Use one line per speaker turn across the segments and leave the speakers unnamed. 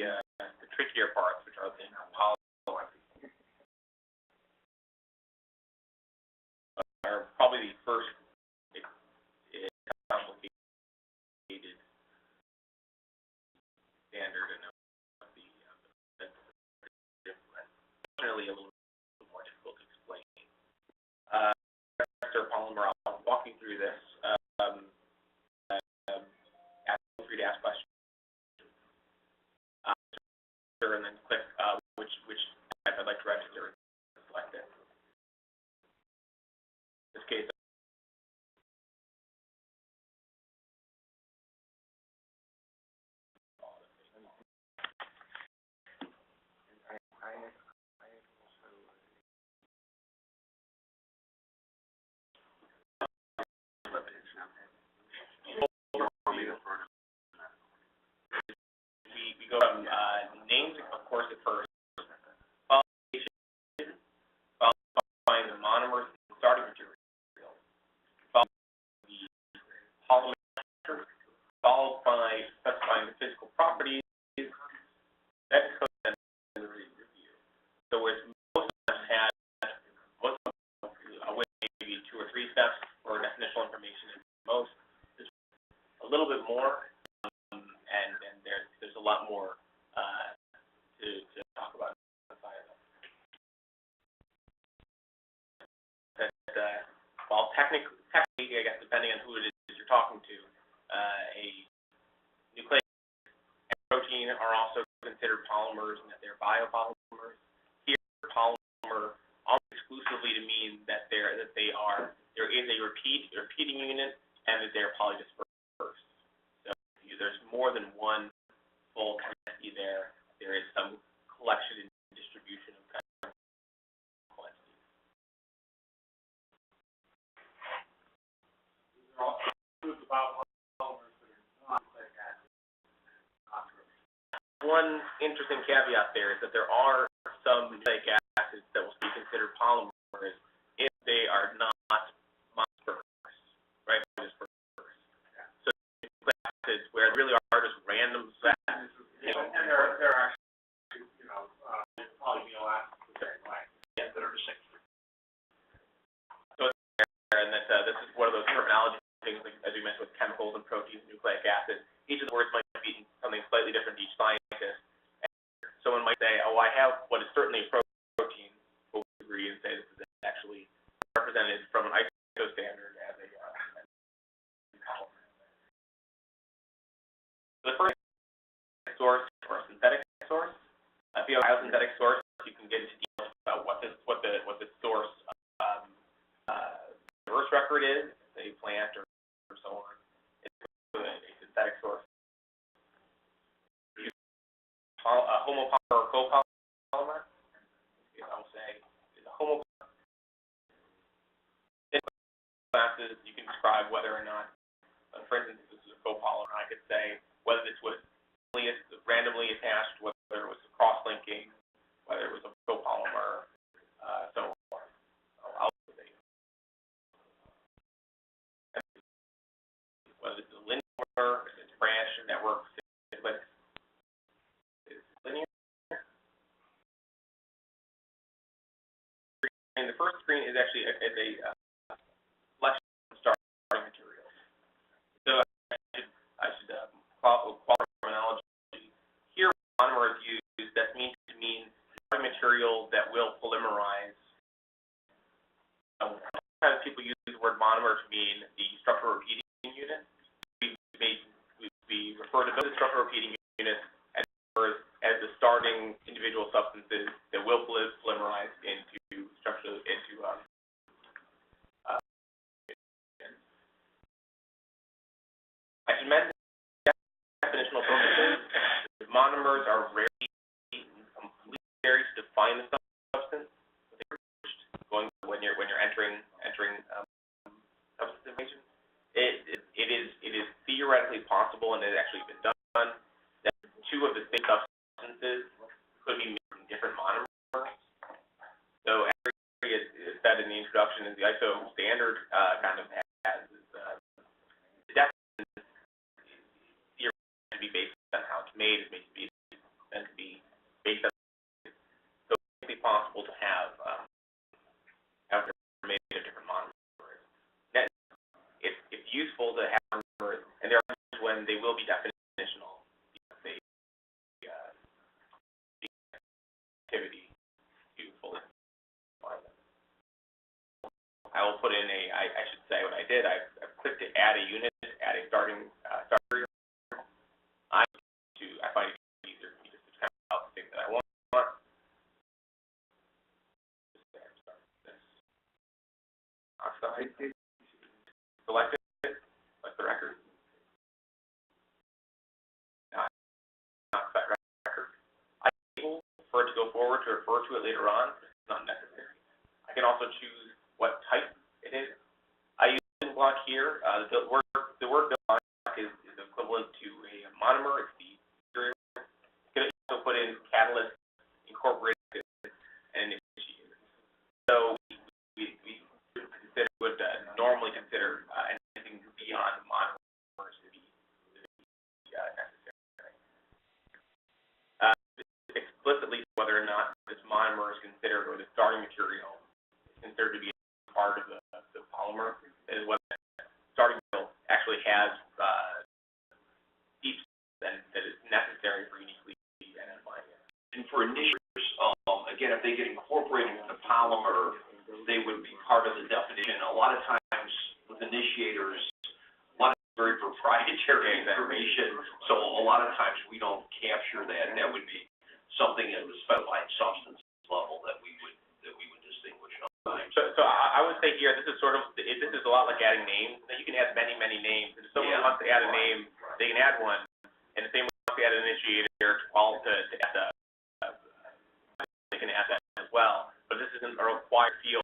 the trickier parts, which are the polymers, are probably the first complicated standard and definitely a little bit more difficult to explain. Polymer, I'll walk you through this. Feel free to ask questions. And then click which type I'd like to register and select it. In this case, we go from names, of course, at first. Following the monomers and starting material. Following the polymer, followed by specifying the physical properties. That's code and the review. So whereas most of us had maybe 2 or 3 steps for definitional information, and most is a little bit more. And there's a lot more to talk about inside of that. While technically, I guess depending on who it is you're talking to, a nucleic and protein are also considered polymers, and that they're biopolymers. Here, polymer almost exclusively to mean that there is a repeating unit, and that they're polydispersed. There's more than one full quantity there. There is some collection and distribution of quantities. These are all foods about polymers that are non-nucleic acids. One interesting caveat there is that there are some nucleic acids that will be considered polymers if they are not dispersed, right? Where it really are just random sets. And they're actually, polyamino acids the same way. Yeah, that are the same. So it's there, and that this is one of those terminology things, like, as we mentioned, with chemicals and proteins, nucleic acids. Each of the words might be something slightly different to each scientist. And someone might say, oh, I have what is certainly a protein, but we agree and say this is actually represented from an ISO standard as a polymer. The first source or synthetic source. If you have a biosynthetic source, you can get into details about what the source source record is, say plant or so on. It's a synthetic source. A homopolymer or copolymer. I will say is a homopolymer. In classes, you can describe whether or not, for instance, if this is a copolymer, I could say whether this was randomly attached, whether it was cross-linking, whether it was a copolymer, so on. I'll say whether it's a linear, it's a branch, a network, cyclic, it's linear. And the first screen is actually a selection of starting materials. So I should qualify terminology. Here, monomer is used. That means starting material that will polymerize. Sometimes people use the word monomer to mean the structural repeating unit. We refer to those structural repeating units as the starting individual substances that will polymerize into structure I should mention definitional purposes. Monomers are rarely completely necessary to define the substance. When you're entering substance information, it is theoretically possible, and it has actually been done, that 2 of the same substances could be made from different monomers. So as said in the introduction, is the ISO standard kind of has the definition to be based on how it's made. It's made to be base that so it's possible to have made of different monomers. That it's useful to have monomers, and there are times when they will be definitional because they activity to fully define them. I will put in I should say what I did. I've clicked to add a unit, add a starting starter. I find it easier for me just to kind of out the thing that I want. Oxide. Select it, select the record. Oxide record. I'm able for it to go forward to refer to it later on. It's not necessary. I can also choose what type it is. I use the block here. The word building block is equivalent to a monomer. It's the material. You can also put in catalyst, incorporated, and initiator. So we would normally consider anything beyond monomers to be necessary. Explicitly, whether or not this monomer is considered, or the starting material is considered to be part of the polymer, is what starting material actually has deep that is necessary for uniquely identifying it.
And for initiators, again, if they get incorporated in the polymer, they would be part of the definition. A lot of times with initiators, a lot of very proprietary information, so a lot of times we don't capture that. That would be something at the specified substance level that we would distinguish sometimes.
So I would say here, this is a lot like adding names. You can add many names. And if someone wants to add a name, they can add one. And the same way if they add an initiator to add they can add that as well. But this isn't a required field.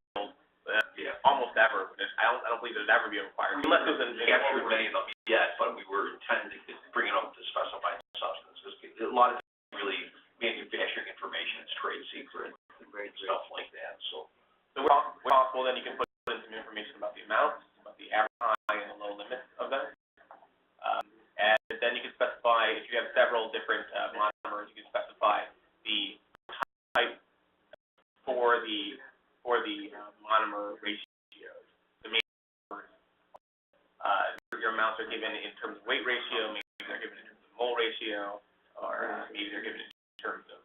Almost ever. I don't believe there's ever be required. Unless there's an
captured many of them yet, but we were intending to bring it up to specified substance because a lot of times really manufacturing information is trade secret and stuff like that. So
where possible, then you can put in some information about the amounts, about the average high and the low limits of them. And then you can specify, if you have several different monomers, you can specify the type for the monomer ratios. The main your amounts are given in terms of weight ratio, maybe they're given in terms of mole ratio, or maybe they're given in terms of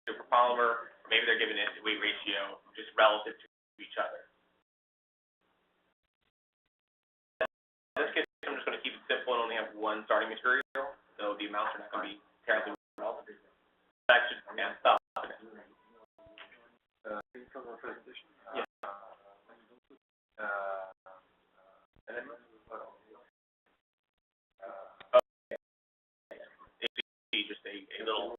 for polymer, or maybe they're given in weight ratio just relative to each other. In this case, I'm just going to keep it simple and only have one starting material, so the amounts are not going to be terribly relative. That should stop. Yeah. It's just a little.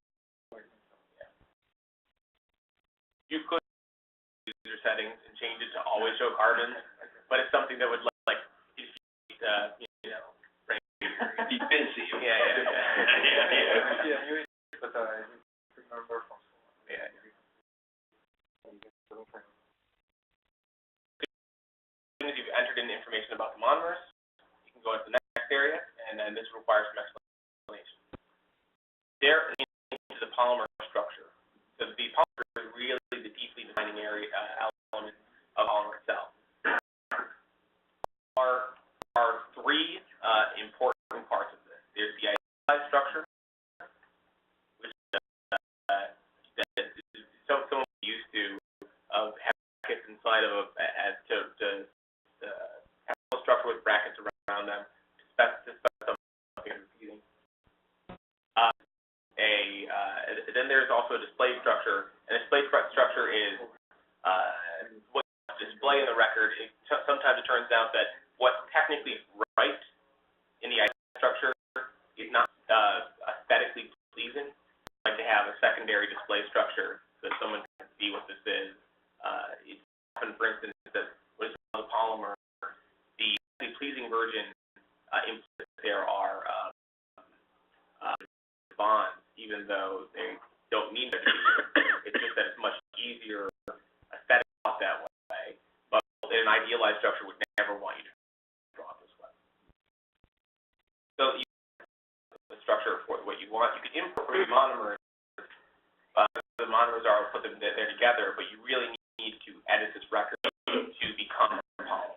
You could use your settings and change it to always show carbons, but it's something that would like defeat,
be busy.
Yeah.
But I remember from
yeah. As soon as you've entered in information about the monomers, you can go into the next area, and then this requires some explanation. There into the polymer structure. So the polymer is really the deeply defining area element of polymer itself. There are three important parts of this. There's the identifier structure, which someone used to of having brackets inside of to have a structure with brackets around them to specify something repeating. Then there's also a display structure, and a display structure is what you display in the record. Sometimes it turns out that what's technically right in the identifier structure is not aesthetically pleasing. I like to have a secondary display structure so that someone can see what this is. It's often, for instance, that what is called a polymer, the pleasing version implicit there are bonds, even though they don't mean to be. It's just that it's much easier aesthetic off that way. But in an idealized structure would never want you to draw it this way. So the structure for what you want, you can import monomers, the monomers are, put them there together, but you really need to edit this record to become a polymer.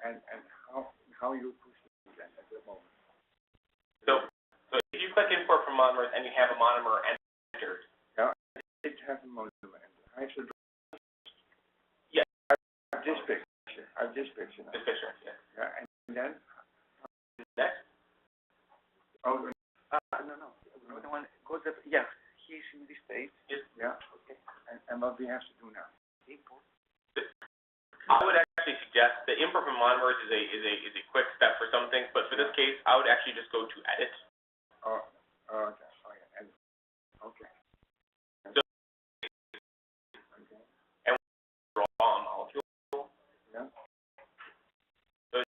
And how you push it at the moment?
So if you click import from monomers and you have a monomer entered.
Yeah, it has a monomer entered. I should.
Yeah.
I have this picture. Now.
This picture, yeah.
Yeah, and then.
Next.
Oh, no. The one goes up. Yeah, he's in this state.
Yes.
Yeah. Okay. And what we have to do now? Import.
I would actually suggest the import from monomers is a quick step for some things, but for this case, I would actually just go to edit.
Oh, okay. Oh, yeah. And, okay.
So,
okay.
And draw a molecule.
Yeah.
So,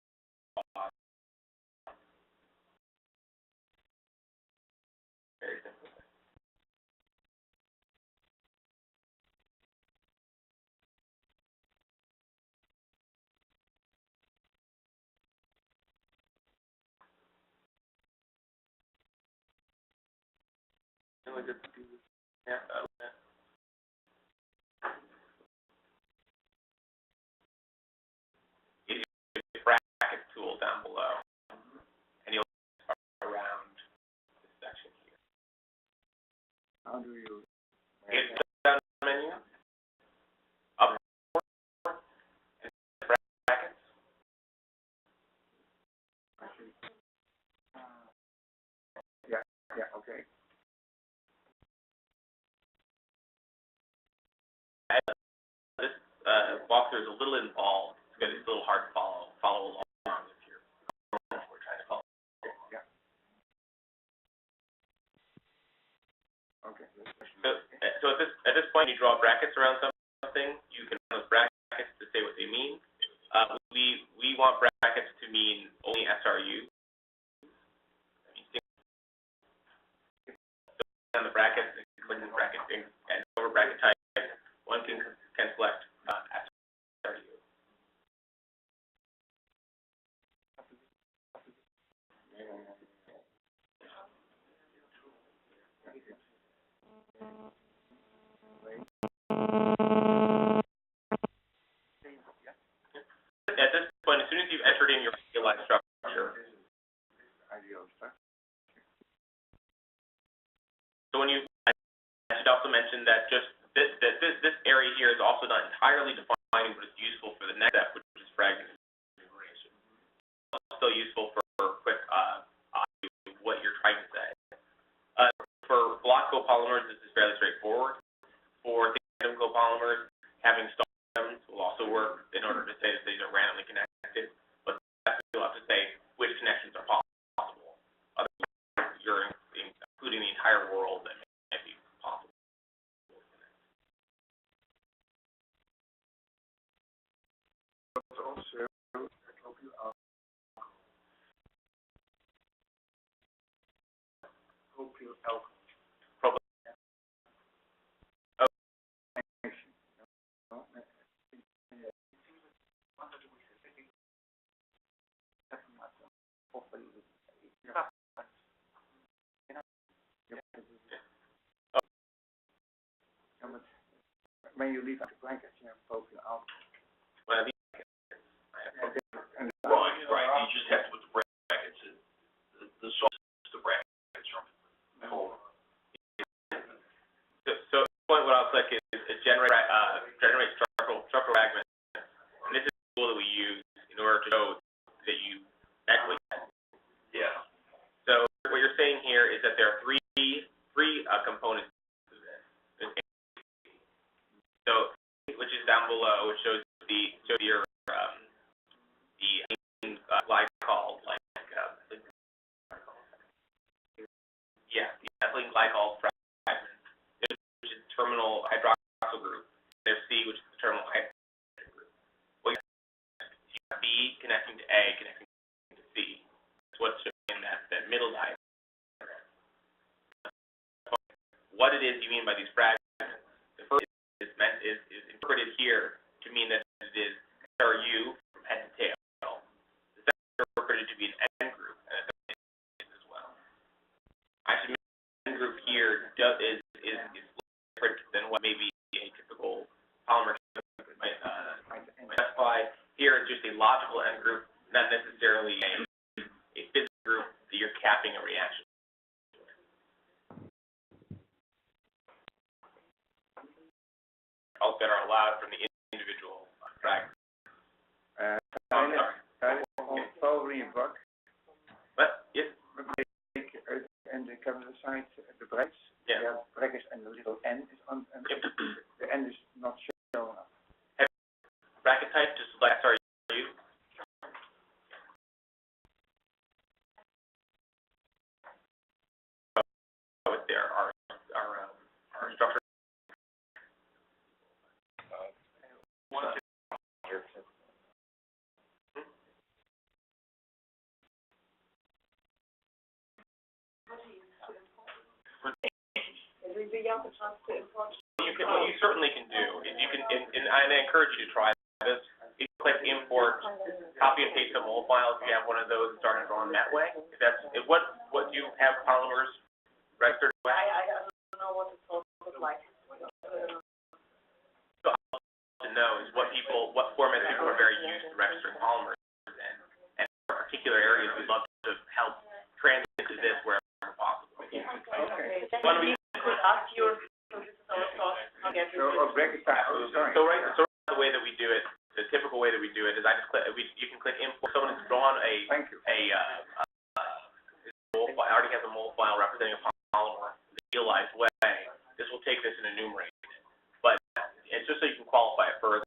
very simple. Yeah, use the bracket tool down below, and you'll around this section here.
How do you?
It's down menu, up and brackets.
Yeah. Okay.
This walkthrough is a little involved because it's a little hard to follow along if you're trying to follow.
Yeah. Okay.
So at this point, you draw brackets around something. You can use those brackets to say what they mean. We want brackets to mean only SRU. On the brackets, clicking the bracket and over bracket type, one can select SRU. At this point, as soon as you've entered in your idealized structure, so when you, I should also mention that just this area here is also not entirely defined, but it's useful for the next step, which is fragment enumeration. It's still useful for quick what you're trying to say. For block copolymers, this is fairly straightforward. For tandem copolymers, having stems will also work in order to say that these are randomly connected, but you'll have to say which connections are possible. Otherwise, you're including the entire world that may be possible.
Also, propyl alcohol. When you leave out the blankets, you have propyl alcohol.
Well,
Right. You just have to put the brackets in. The source is the brackets from it.
So at this point, what I'll click is generate structural fragments. And this is the tool that we use in order to show that you actually.
Yeah.
So what you're saying here is that there are three components to this. So which is down below, which shows your glycol the ethylene glycol fragment, which is the terminal hydroxyl group. There's C, which is the terminal hydroxyl group. Well, you have B connecting to A, connecting to C. That's what's showing in that middle diagram. What it is you mean by these fragments? The first is interpreted here to mean that it is SRU from head to tail. The actually the group here is different than what maybe a typical polymer might specify. Here it's just a logical end group, not necessarily a physical group that you're capping a reaction. All that are allowed from the individual fragment. I'm sorry.
Following book.
But yes.
And the capital side, the brackets.
Yeah.
Yeah, brackets and the little n is on.
Yep.
The n is not shown up.
Bracket type, just like SRU. With there our structure. What you certainly can do is you can, and I encourage you to try this. You can click import, copy and paste a mold file if you have one of those and start it on that way. If what do you have polymers registered?
I don't know what it's supposed to look like.
So to know is what formats people are very used to registering polymers in, and for particular areas we'd love to help transit to this wherever possible.
Okay.
Then we could ask you, so this is our thought, again,
bracket type. Sorry.
So the way that we do it, the typical way that we do it is I just click. You can click import. Someone has drawn
Thank you.
mold file, already has a mold file representing a polymer in a idealized way. This will take this and enumerate it. But it's just so you can qualify it further.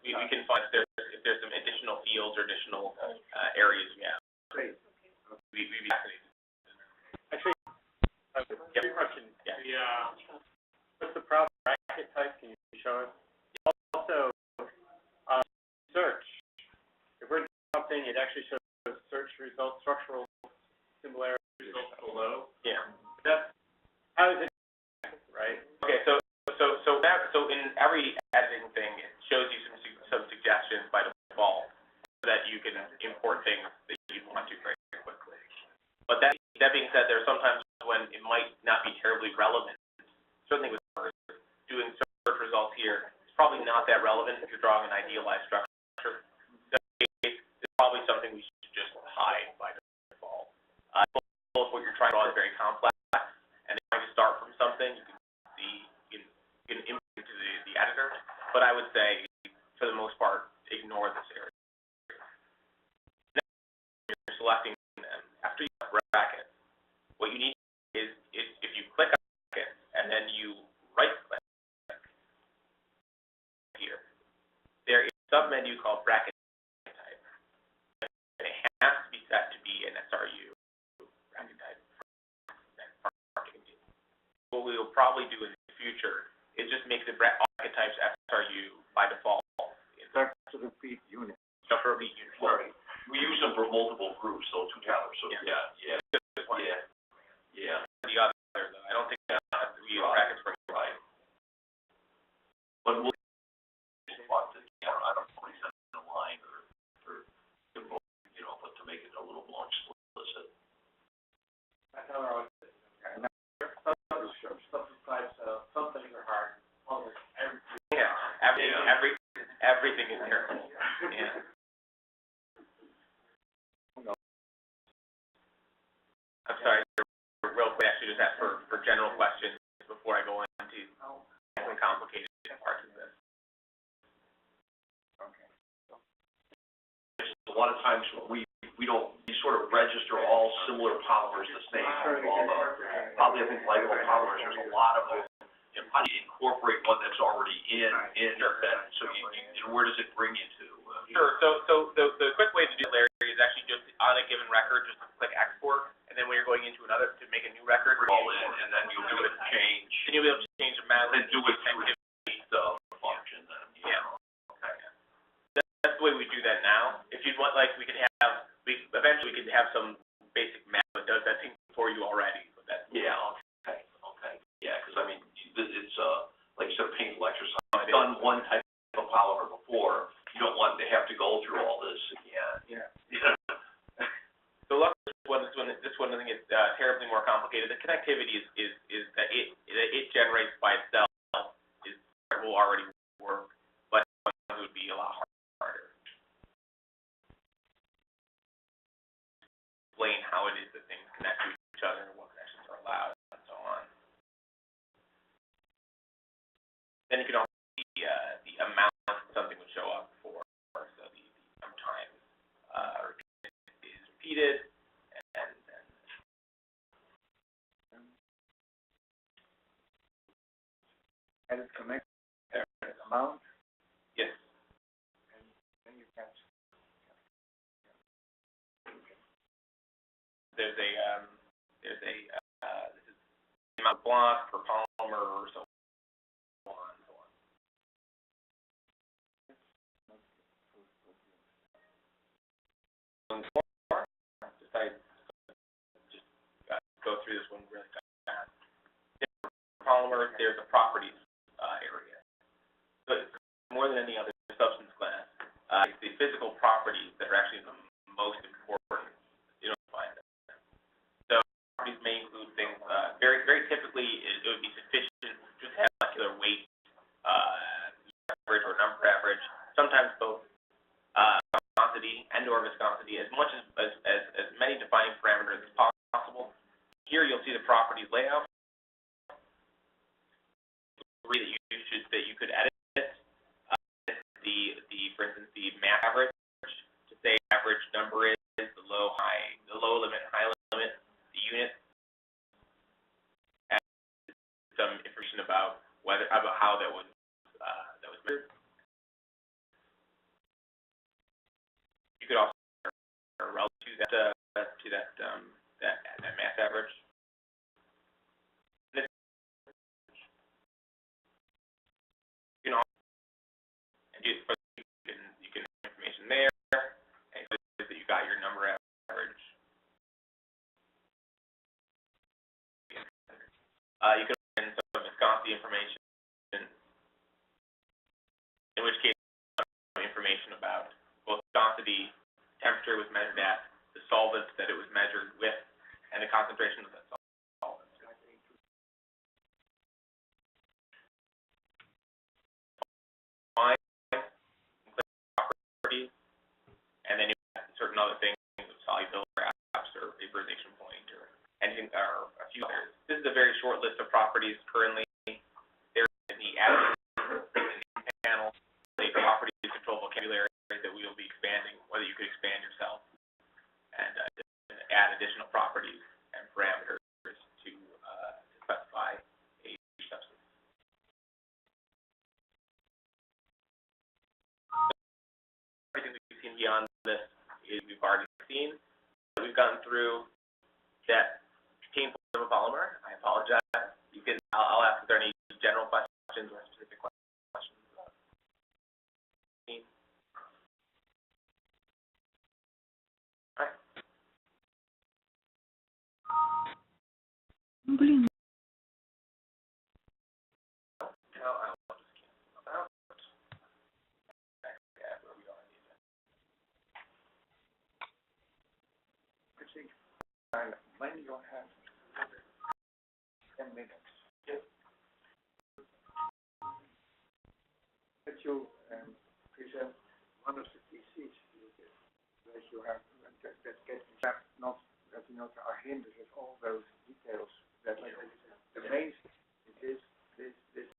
We can find if there's some additional fields or additional areas we have. We'd be fascinated.
Actually, I have a question.
Yeah.
What's the problem bracket type? Can you show us? Also, search. If we're doing something, it actually shows search results, structural similarity results below.
Yeah.
How is it, right?
Okay, so in every editing thing, it shows you some suggestions by default so that you can import things that you want to very quickly. But that being said, there are sometimes when it might not be terribly relevant. Certainly with doing search results here, it's probably not that relevant if you're drawing an idealized structure. So it's probably something we should just hide by default. If what you're trying to draw is very complex and you're trying to start from something, you can import it to the editor. But I would say, for the most part, ignore this area. Now, you're selecting them. After you have brackets, what you need is if you click on brackets and then you right-click here, there is a submenu called bracket type. And it has to be set to be an SRU bracket type. What we will probably do in the future is just make the bracket types SRU by default.
Structure repeat unit.
Structure repeat unit.
Right. We use them for multiple groups, so two towers. So yeah.
The other, though, I don't think we use brackets for
right. But we'll I don't know, send a line or but to make it a little more explicit.
That's how I always say. Some things are hard.
Everything is there. Yeah. I'm sorry, real quick, actually just ask for general questions before I go into some complicated parts of this.
Okay.
A lot of times we sort of register all similar polymers the same. Probably I think lipopolymers, there's a lot of them. How do you incorporate one that's already in that? So where does it bring you to?
Sure. So the quick way to do it, Larry, is actually just on a given record, just click export, and then when you're going into another to make a new record,
All in, and then you'll do it change.
and you'll be able to change the amount.
And do it through the function then.
Yeah. Okay. That's the way we do that now. If you'd want, like, eventually we could have some basic map that does that thing for you already. But that's
Yeah. Okay. Yeah, because I mean, it's like you said, a painful exercise. I've done one type of polymer before. You don't want to have to go through all this again.
Yeah.
So luckily this one doesn't get terribly more complicated. The connectivity is that it generates by itself it will already work, but it would be a lot harder. Explain how it is that things connect to each other and what connections are allowed and so on. Then you can also see the amount something would show up for, so the sometimes is repeated, and
it's connected amount.
yes.
And then you can.
There's a this is the amount of block per polymer or so on and so on. Just go through this one really fast. Different polymers, there's a properties area. So it's more than any other substance class. It's the physical properties that are actually the most important. You don't find them. So properties may include things. Very typically, it would be sufficient just to have molecular weight, average or number average. Sometimes both viscosity and/or viscosity, as much as many defining parameters as possible. Here you'll see the properties layout. That you could edit for instance the mass average to say average number is the low limit, high limit, the unit, and some information about how that was measured. You could also relative to that mass average. You can have information there, and so that you got your number average. You could put in some viscosity information, in which case some information about both viscosity, temperature was measured at, the solvents that it was measured with, and the concentration of that solvent. And then you have certain other things, solubility perhaps, or vaporization point, or anything, or a few others. This is a very short list of properties currently. There in the additive panel, the properties control vocabulary that we will be expanding, whether you could expand yourself and add additional properties and parameters to specify a substance. Everything we've seen beyond this is we've already seen. We've gone through that painful of a polymer. I apologize. I'll ask if there are any general questions or specific questions. All right.
Блин.
Now I will just cancel out. Where we are.
I think when you have 10 minutes,
yes.
that you present one of the theses that you have that gets not that you know are hindered at all those details that the main is this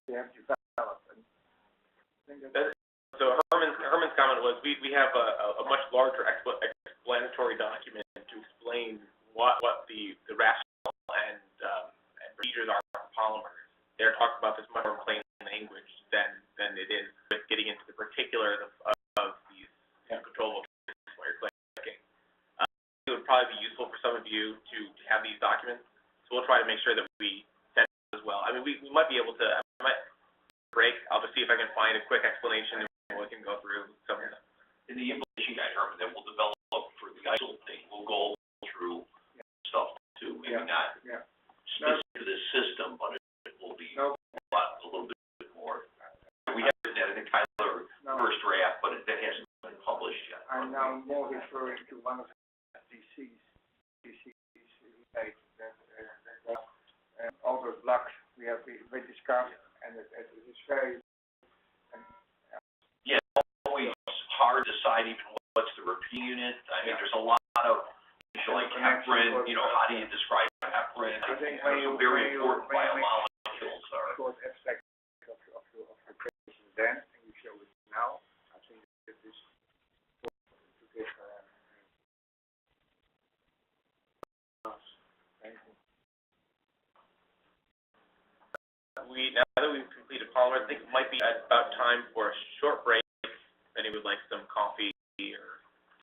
we have developed. And I think that
So Herman's comment was we have a much larger explanatory document to explain what the rationale and procedures are for polymers. They're talking about this much more plain language than it is with getting into the particulars of these controllable cases where you're clicking. It would probably be useful for some of you to have these documents, so we'll try to make sure that we send them as well. I mean, we might be able to. I might break. I'll just see if I can find a quick explanation and we can go through some of them.
In the implementation guide, Herman, that we'll develop for the guidance thing, we'll go through stuff too, maybe not specific to this system, but it will be a little bit more. We have written that in the Tyler first draft, but that hasn't been published yet.
I'm now more referring to one of the theses state that, all those blocks we discussed, and it is very,
Yeah, always hard to decide even what's the repeat unit. I mean, there's a lot of, like heparin, you know, how do you describe heparin?
I think
Those are very important biomolecules are.
short abstract of your creation then, and you show it now. I think that this to give
Now that we've completed Polymer, I think it might be about time for a short break.